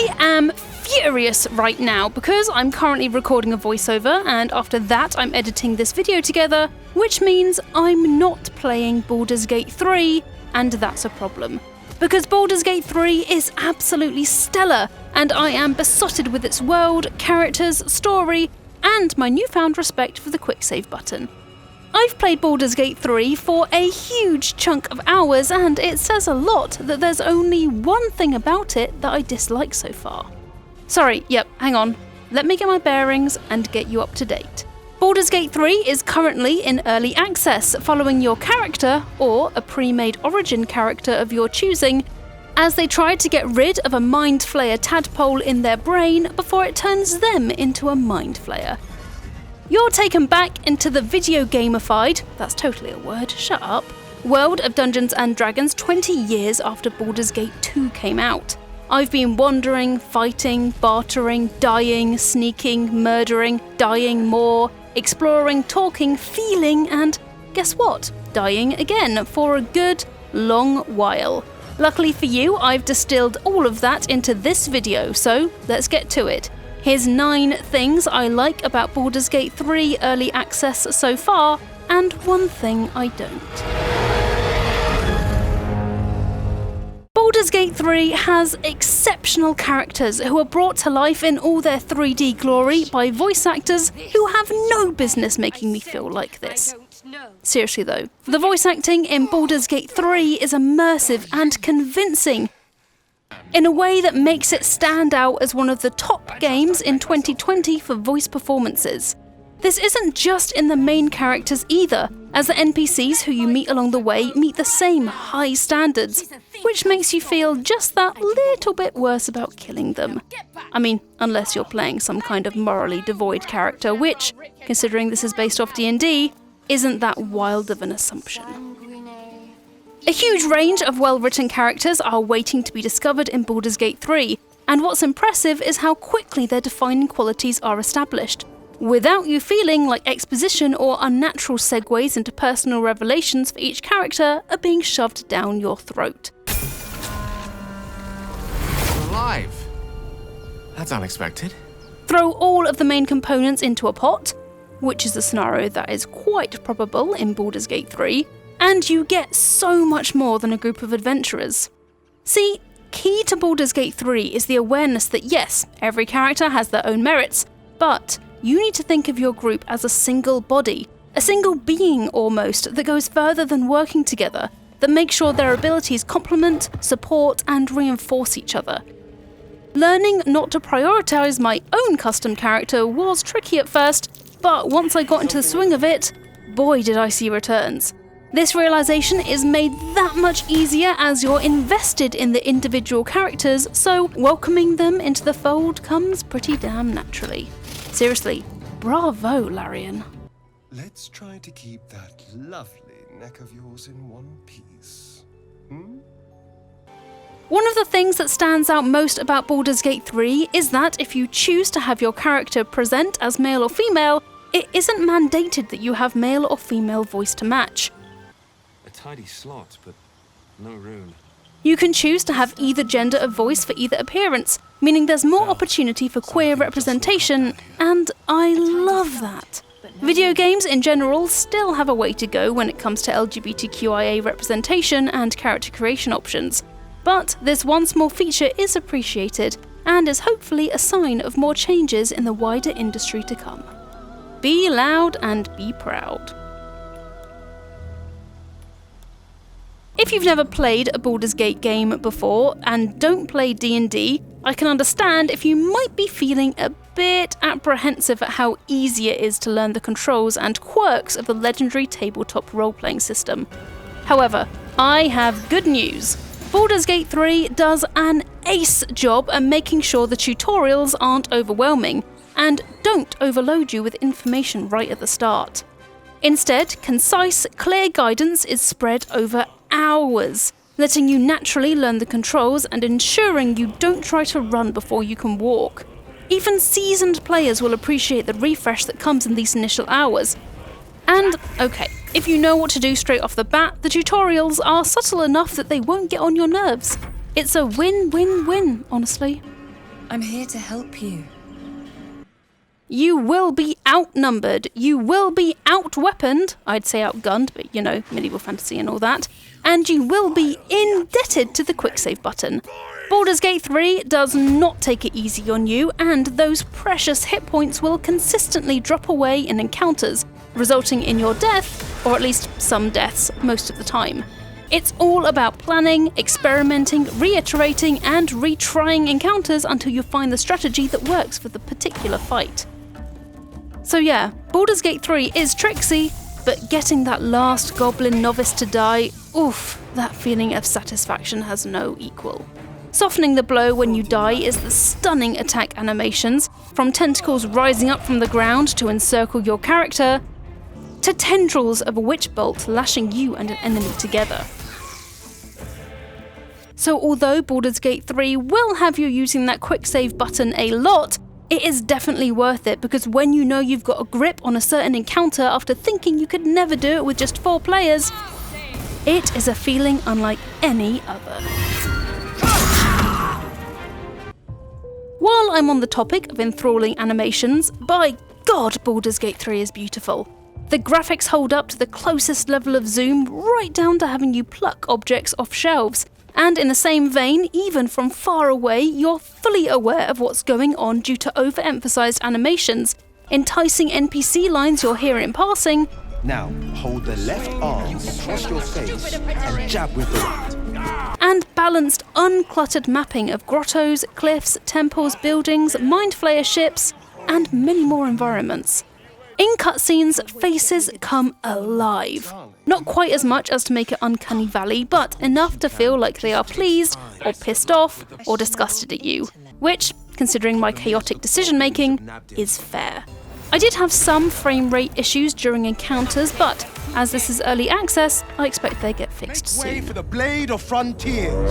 I am furious right now because I'm currently recording a voiceover and after that I'm editing this video together, which means I'm not playing Baldur's Gate 3, and that's a problem. Because Baldur's Gate 3 is absolutely stellar, and I am besotted with its world, characters, story, and my newfound respect for the quick save button. I've played Baldur's Gate 3 for a huge chunk of hours, and it says a lot that there's only one thing about it that I dislike so far. Sorry, yep, hang on. Let me get my bearings and get you up to date. Baldur's Gate 3 is currently in Early Access, following your character, or a pre-made origin character of your choosing, as they try to get rid of a Mind Flayer tadpole in their brain before it turns them into a Mind Flayer. You're taken back into the video gamified, that's totally a word, shut up, world of Dungeons & Dragons 20 years after Baldur's Gate 2 came out. I've been wandering, fighting, bartering, dying, sneaking, murdering, dying more, exploring, talking, feeling, and guess what? Dying again for a good, long while. Luckily for you, I've distilled all of that into this video, so let's get to it. Here's 9 things I like about Baldur's Gate 3 Early Access so far, and 1 thing I don't. Baldur's Gate 3 has exceptional characters who are brought to life in all their 3D glory by voice actors who have no business making me feel like this. Seriously though, the voice acting in Baldur's Gate 3 is immersive and convincing in a way that makes it stand out as one of the top games in 2020 for voice performances. This isn't just in the main characters either, as the NPCs who you meet along the way meet the same high standards, which makes you feel just that little bit worse about killing them. I mean, unless you're playing some kind of morally devoid character, which, considering this is based off D&D, isn't that wild of an assumption. A huge range of well-written characters are waiting to be discovered in Baldur's Gate 3, and what's impressive is how quickly their defining qualities are established, without you feeling like exposition or unnatural segues into personal revelations for each character are being shoved down your throat. Alive! That's unexpected. Throw all of the main components into a pot, which is a scenario that is quite probable in Baldur's Gate 3, and you get so much more than a group of adventurers. See, key to Baldur's Gate 3 is the awareness that yes, every character has their own merits, but you need to think of your group as a single body, a single being almost, that goes further than working together, that makes sure their abilities complement, support, and reinforce each other. Learning not to prioritise my own custom character was tricky at first, but once I got into the swing of it, boy did I see returns. This realisation is made that much easier as you're invested in the individual characters, so welcoming them into the fold comes pretty damn naturally. Seriously, bravo, Larian. Let's try to keep that lovely neck of yours in one piece. One of the things that stands out most about Baldur's Gate 3 is that if you choose to have your character present as male or female, it isn't mandated that you have male or female voice to match. A tidy slot, but no rune. You can choose to have either gender of voice for either appearance, meaning there's more opportunity for queer representation, and I love that. Video games in general still have a way to go when it comes to LGBTQIA representation and character creation options, but this one small feature is appreciated and is hopefully a sign of more changes in the wider industry to come. Be loud and be proud. If you've never played a Baldur's Gate game before and don't play D&D, I can understand if you might be feeling a bit apprehensive at how easy it is to learn the controls and quirks of the legendary tabletop role-playing system. However, I have good news. Baldur's Gate 3 does an ace job at making sure the tutorials aren't overwhelming and don't overload you with information right at the start. Instead, concise, clear guidance is spread over hours, letting you naturally learn the controls and ensuring you don't try to run before you can walk. Even seasoned players will appreciate the refresh that comes in these initial hours. And, okay, if you know what to do straight off the bat, the tutorials are subtle enough that they won't get on your nerves. It's a win-win-win, honestly. I'm here to help you. You will be outnumbered, you will be outweaponed, I'd say outgunned, but you know, medieval fantasy and all that, and you will be indebted to the quick save button. Baldur's Gate 3 does not take it easy on you, and those precious hit points will consistently drop away in encounters, resulting in your death, or at least some deaths most of the time. It's all about planning, experimenting, reiterating, and retrying encounters until you find the strategy that works for the particular fight. So yeah, Baldur's Gate 3 is tricksy, but getting that last goblin novice to die, oof, that feeling of satisfaction has no equal. Softening the blow when you die is the stunning attack animations, from tentacles rising up from the ground to encircle your character, to tendrils of a witch bolt lashing you and an enemy together. So although Baldur's Gate 3 will have you using that quick save button a lot, it is definitely worth it, because when you know you've got a grip on a certain encounter after thinking you could never do it with just 4 players, it is a feeling unlike any other. While I'm on the topic of enthralling animations, by God, Baldur's Gate 3 is beautiful. The graphics hold up to the closest level of zoom, right down to having you pluck objects off shelves. And in the same vein, even from far away, you're fully aware of what's going on due to overemphasized animations, enticing NPC lines you'll hear in passing. Now, hold the left arm across your face and jab with the right. And balanced, uncluttered mapping of grottos, cliffs, temples, buildings, mind flayer ships, and many more environments. In cutscenes, faces come alive. Not quite as much as to make it Uncanny Valley, but enough to feel like they are pleased, or pissed off, or disgusted at you. Which, considering my chaotic decision making, is fair. I did have some frame rate issues during encounters, but as this is early access, I expect they get fixed soon. Way for the Blade of Frontiers.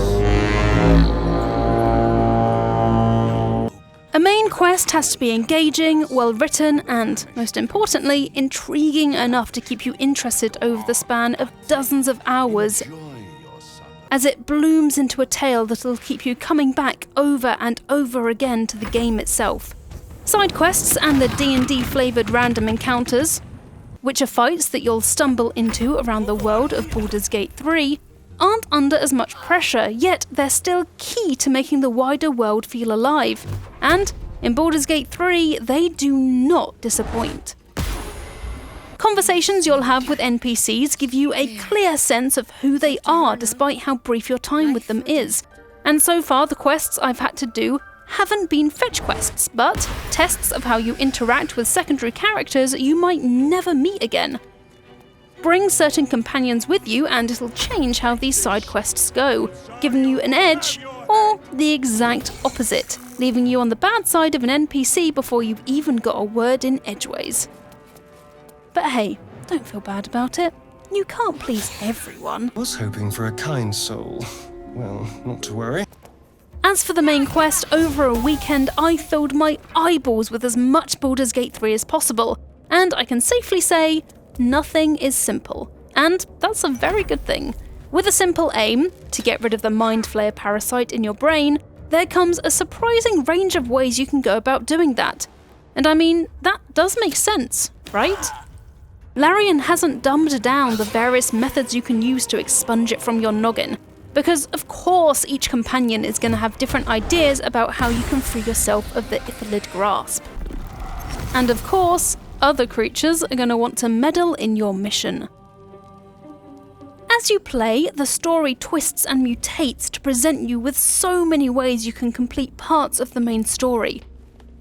A main quest has to be engaging, well written, and, most importantly, intriguing enough to keep you interested over the span of dozens of hours, as it blooms into a tale that'll keep you coming back over and over again to the game itself. Side quests and the D&D flavoured random encounters, which are fights that you'll stumble into around the world of Baldur's Gate 3, aren't under as much pressure, yet they're still key to making the wider world feel alive. And in Baldur's Gate 3, they do not disappoint. Conversations you'll have with NPCs give you a clear sense of who they are, despite how brief your time with them is. And so far, the quests I've had to do haven't been fetch quests, but tests of how you interact with secondary characters you might never meet again. Bring certain companions with you and it'll change how these side quests go, giving you an edge, or the exact opposite, leaving you on the bad side of an NPC before you've even got a word in edgeways. But hey, don't feel bad about it. You can't please everyone. Was hoping for a kind soul. Well, not to worry. As for the main quest, over a weekend I filled my eyeballs with as much Baldur's Gate 3 as possible, and I can safely say, nothing is simple, and that's a very good thing. With a simple aim, to get rid of the mind flayer parasite in your brain, there comes a surprising range of ways you can go about doing that. And I mean, that does make sense, right? Larian hasn't dumbed down the various methods you can use to expunge it from your noggin, because of course each companion is going to have different ideas about how you can free yourself of the Ithilid grasp. And of course, other creatures are going to want to meddle in your mission. As you play, the story twists and mutates to present you with so many ways you can complete parts of the main story.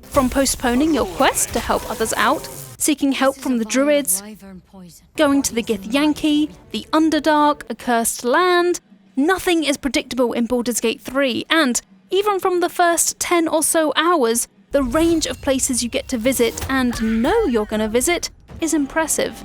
From postponing your quest to help others out, seeking help from the druids, going to the Githyanki, the Underdark, a cursed land. Nothing is predictable in Baldur's Gate 3, and even from the first 10 or so hours, the range of places you get to visit and know you're going to visit is impressive.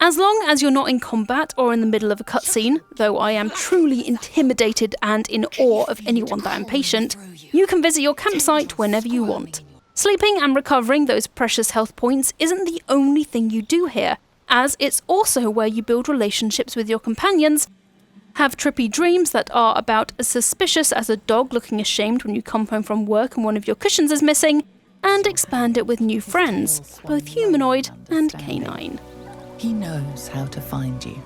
As long as you're not in combat or in the middle of a cutscene, though I am truly intimidated and in awe of anyone that impatient, you can visit your campsite whenever you want. Sleeping and recovering those precious health points isn't the only thing you do here, as it's also where you build relationships with your companions have trippy dreams that are about as suspicious as a dog looking ashamed when you come home from work and one of your cushions is missing, and expand it with new friends, both humanoid and canine. He knows how to find you.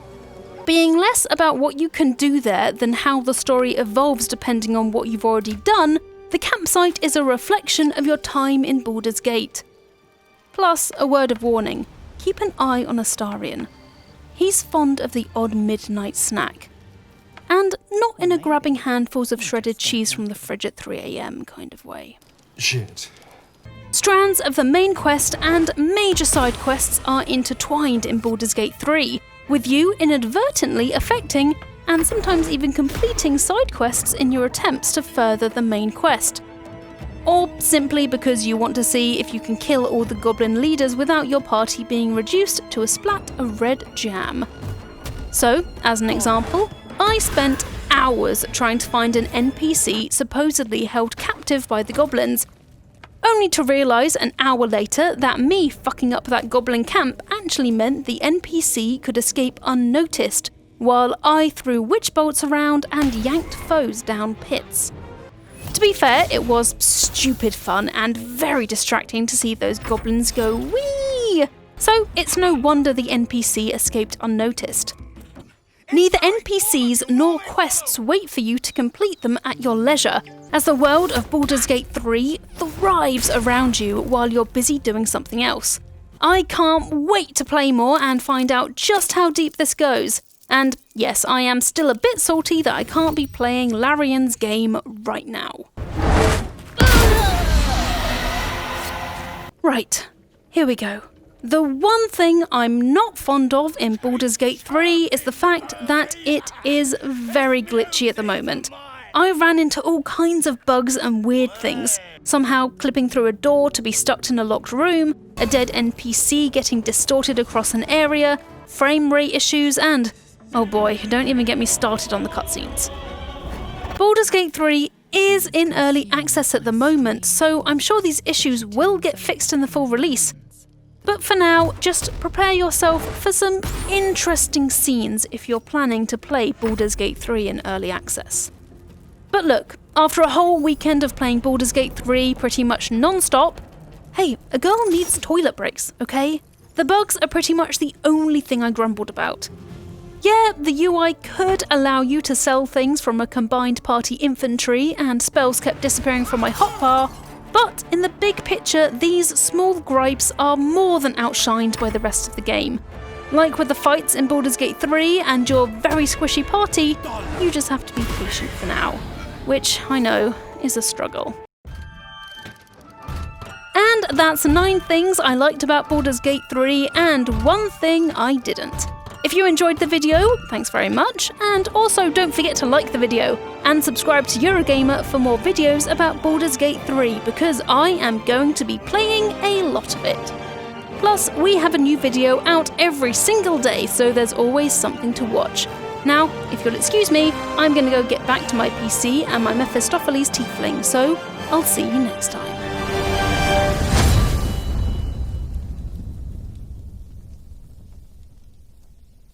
Being less about what you can do there than how the story evolves depending on what you've already done, the campsite is a reflection of your time in Baldur's Gate. Plus, a word of warning, keep an eye on Astarion. He's fond of the odd midnight snack. And not in a grabbing handfuls of shredded cheese from the fridge at 3 AM kind of way. Shit. Strands of the main quest and major side quests are intertwined in Baldur's Gate 3, with you inadvertently affecting and sometimes even completing side quests in your attempts to further the main quest. Or simply because you want to see if you can kill all the goblin leaders without your party being reduced to a splat of red jam. So, as an example, I spent hours trying to find an NPC supposedly held captive by the goblins, only to realise an hour later that me fucking up that goblin camp actually meant the NPC could escape unnoticed, while I threw witch bolts around and yanked foes down pits. To be fair, it was stupid fun and very distracting to see those goblins go wee, so it's no wonder the NPC escaped unnoticed. Neither NPCs nor quests wait for you to complete them at your leisure, as the world of Baldur's Gate 3 thrives around you while you're busy doing something else. I can't wait to play more and find out just how deep this goes. And yes, I am still a bit salty that I can't be playing Larian's game right now. Right, here we go. The one thing I'm not fond of in Baldur's Gate 3 is the fact that it is very glitchy at the moment. I ran into all kinds of bugs and weird things, somehow clipping through a door to be stuck in a locked room, a dead NPC getting distorted across an area, frame rate issues, and oh boy, don't even get me started on the cutscenes. Baldur's Gate 3 is in early access at the moment, so I'm sure these issues will get fixed in the full release. But for now, just prepare yourself for some interesting scenes if you're planning to play Baldur's Gate 3 in early access. But look, after a whole weekend of playing Baldur's Gate 3 pretty much non-stop, hey, a girl needs toilet breaks, okay? The bugs are pretty much the only thing I grumbled about. Yeah, the UI could allow you to sell things from a combined party infantry and spells kept disappearing from my hotbar, but in the big picture, these small gripes are more than outshined by the rest of the game. Like with the fights in Baldur's Gate 3 and your very squishy party, you just have to be patient for now, which I know is a struggle. And that's 9 things I liked about Baldur's Gate 3 and 1 thing I didn't. If you enjoyed the video, thanks very much, and also don't forget to like the video and subscribe to Eurogamer for more videos about Baldur's Gate 3 because I am going to be playing a lot of it. Plus, we have a new video out every single day, so there's always something to watch. Now, if you'll excuse me, I'm going to go get back to my PC and my Mephistopheles tiefling, so I'll see you next time.